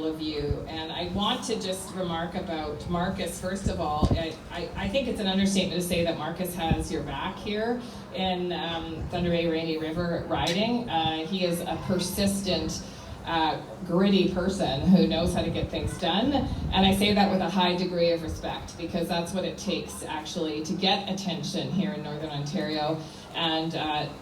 all of you. And I want to just remark about Marcus, first of all. I think it's an understatement to say that Marcus has your back here in Thunder Bay Rainy River riding. He is a persistent, gritty person who knows how to get things done. And I say that with a high degree of respect, because that's what it takes actually to get attention here in Northern Ontario. And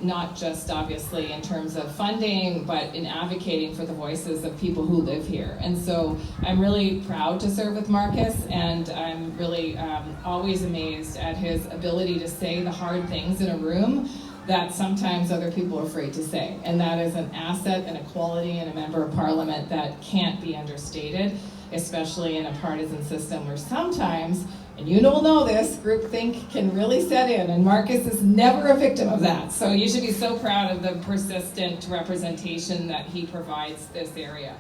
not just obviously in terms of funding, but in advocating for the voices of people who live here. And so I'm really proud to serve with Marcus, and I'm really always amazed at his ability to say the hard things in a room that sometimes other people are afraid to say. And that is an asset and a quality in a member of parliament that can't be understated, especially in a partisan system where sometimes, and you all know this, groupthink can really set in, and Marcus is never a victim of that. So you should be so proud of the persistent representation that he provides this area.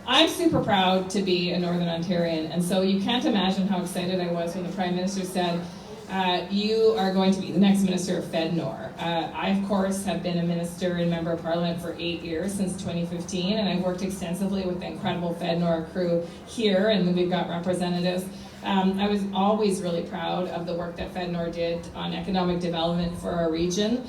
I'm super proud to be a Northern Ontarian, and so you can't imagine how excited I was when the Prime Minister said, you are going to be the next Minister of FedNor. I, of course, have been a Minister and Member of Parliament for 8 years, since 2015, and I've worked extensively with the incredible FedNor crew here, and we've got representatives. I was always really proud of the work that FedNor did on economic development for our region,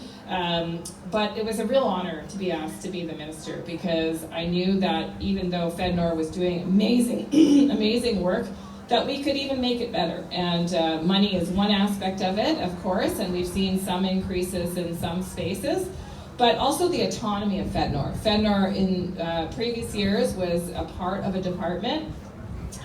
but it was a real honor to be asked to be the minister, because I knew that even though FedNor was doing amazing, amazing work, that we could even make it better. And money is one aspect of it, of course, and we've seen some increases in some spaces, but also the autonomy of FedNor. FedNor in previous years was a part of a department,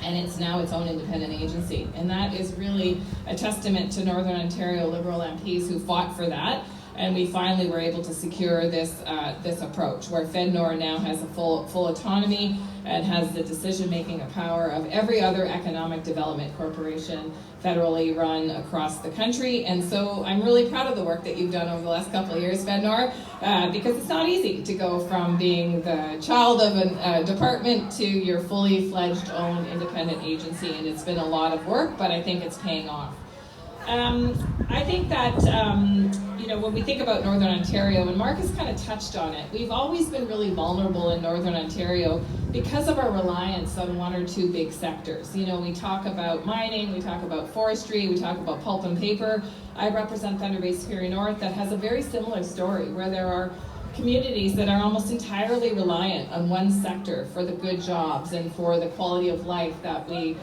and it's now its own independent agency. And that is really a testament to Northern Ontario Liberal MPs who fought for that. And we finally were able to secure this this approach, where FedNor now has a full autonomy and has the decision-making power of every other economic development corporation federally run across the country. And so I'm really proud of the work that you've done over the last couple of years, FedNor, because it's not easy to go from being the child of a department to your fully fledged own independent agency. And it's been a lot of work, but I think it's paying off. I think that, when we think about Northern Ontario, and Marcus kind of touched on it, we've always been really vulnerable in Northern Ontario because of our reliance on one or two big sectors. We talk about mining, we talk about forestry, we talk about pulp and paper. I represent Thunder Bay Superior North that has a very similar story, where there are communities that are almost entirely reliant on one sector for the good jobs and for the quality of life that we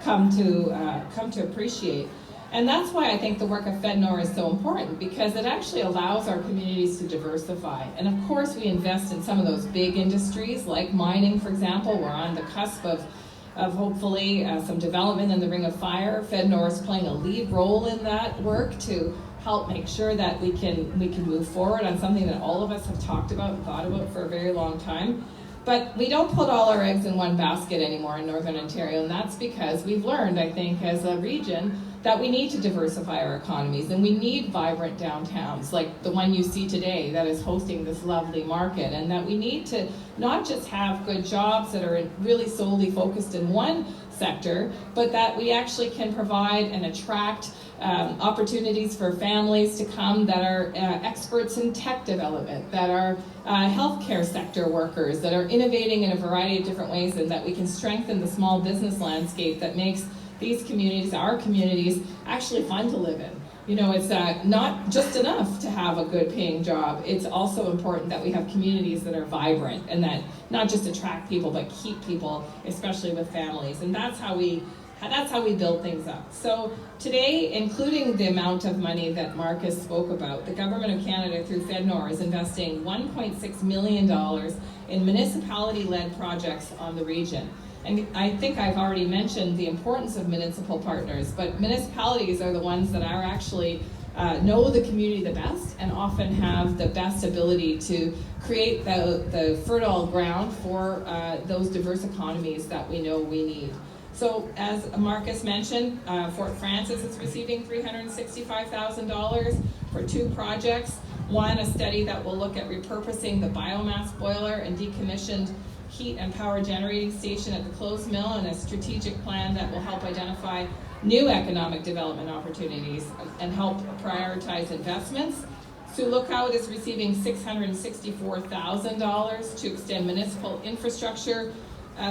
come to appreciate. And that's why I think the work of FedNor is so important, because it actually allows our communities to diversify. And of course, we invest in some of those big industries, like mining, for example. We're on the cusp of hopefully some development in the Ring of Fire. FedNor is playing a lead role in that work to help make sure that we can move forward on something that all of us have talked about and thought about for a very long time. But we don't put all our eggs in one basket anymore in Northern Ontario, and that's because we've learned, I think, as a region, that we need to diversify our economies, and we need vibrant downtowns like the one you see today that is hosting this lovely market, and that we need to not just have good jobs that are really solely focused in one sector, but that we actually can provide and attract opportunities for families to come that are experts in tech development, that are healthcare sector workers, that are innovating in a variety of different ways, and that we can strengthen the small business landscape that makes these communities, our communities, actually fun to live in. It's not just enough to have a good paying job. It's also important that we have communities that are vibrant and that not just attract people, but keep people, especially with families. And that's how we build things up. So today, including the amount of money that Marcus spoke about, the Government of Canada through FedNor is investing $1.6 million in municipality-led projects on the region. And I think I've already mentioned the importance of municipal partners, but municipalities are the ones that are actually know the community the best and often have the best ability to create the fertile ground for those diverse economies that we know we need. So as Marcus mentioned, Fort Frances is receiving $365,000 for 2 projects. One, a study that will look at repurposing the biomass boiler and decommissioned heat and power generating station at the closed mill, and a strategic plan that will help identify new economic development opportunities and help prioritize investments. Sioux Lookout is receiving $664,000 to extend municipal infrastructure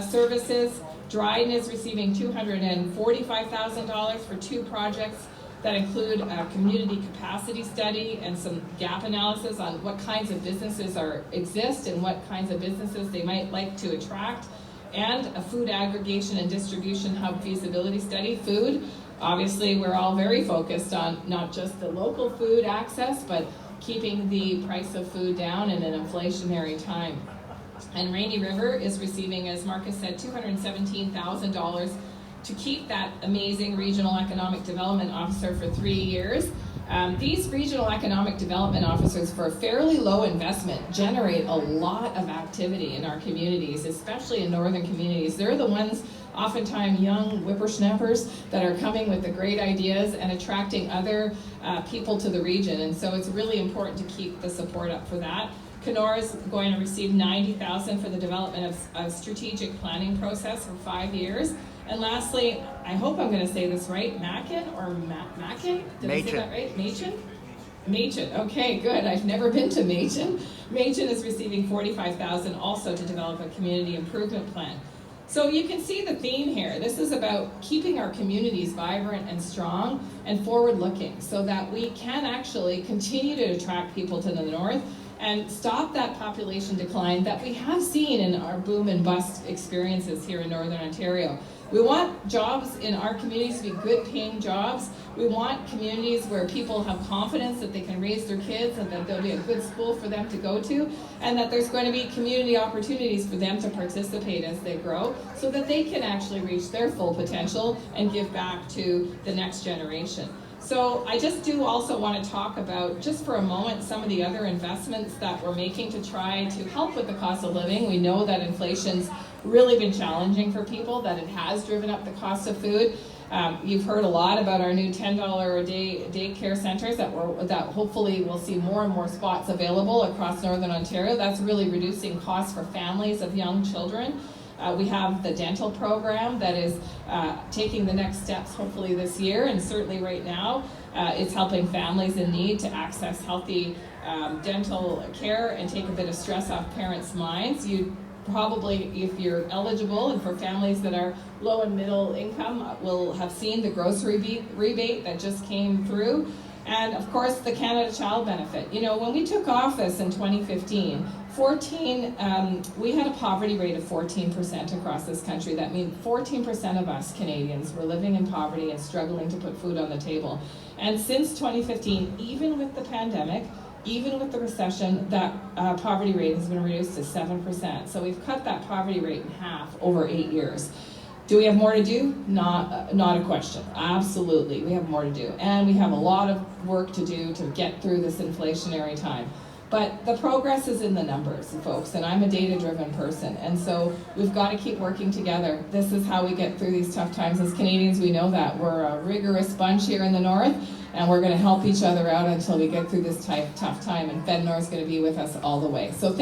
services. Dryden is receiving $245,000 for 2 projects that include a community capacity study and some gap analysis on what kinds of businesses exist and what kinds of businesses they might like to attract, and a food aggregation and distribution hub feasibility study. Food, obviously we're all very focused on not just the local food access, but keeping the price of food down in an inflationary time. And Rainy River is receiving, as Marcus said, $217,000 to keep that amazing regional economic development officer for 3 years. These regional economic development officers, for a fairly low investment, generate a lot of activity in our communities, especially in northern communities. They're the ones, oftentimes young whippersnappers, that are coming with the great ideas and attracting other people to the region. And so it's really important to keep the support up for that. FedNor is going to receive $90,000 for the development of a strategic planning process for 5 years. And lastly, I hope I'm going to say this right, Mackin or Mackin? Did I say that right? Machen? Machen. Okay, good. I've never been to Machen. Machen is receiving $45,000 also to develop a community improvement plan. So you can see the theme here. This is about keeping our communities vibrant and strong and forward-looking so that we can actually continue to attract people to the north and stop that population decline that we have seen in our boom and bust experiences here in Northern Ontario. We want jobs in our communities to be good paying jobs. We want communities where people have confidence that they can raise their kids and that there'll be a good school for them to go to, and that there's going to be community opportunities for them to participate as they grow so that they can actually reach their full potential and give back to the next generation. So I just do also want to talk about, just for a moment, some of the other investments that we're making to try to help with the cost of living. We know that inflation's really been challenging for people, that it has driven up the cost of food. You've heard a lot about our new $10 a day daycare centers that hopefully will see more and more spots available across Northern Ontario. That's really reducing costs for families of young children. We have the dental program that is taking the next steps hopefully this year, and certainly right now it's helping families in need to access healthy dental care and take a bit of stress off parents' minds. You probably, if you're eligible, and for families that are low and middle income, will have seen the grocery rebate that just came through. And of course, the Canada Child Benefit. You know, when we took office in 2015, we had a poverty rate of 14% across this country. That means 14% of us Canadians were living in poverty and struggling to put food on the table. And since 2015, even with the pandemic, even with the recession, that poverty rate has been reduced to 7%. So we've cut that poverty rate in half over 8 years. Do we have more to do? Not a question. Absolutely, we have more to do. And we have a lot of work to do to get through this inflationary time. But the progress is in the numbers, folks, and I'm a data-driven person, and so we've got to keep working together. This is how we get through these tough times. As Canadians, we know that. We're a rigorous bunch here in the north, and we're going to help each other out until we get through this tough time, and FedNor is going to be with us all the way. So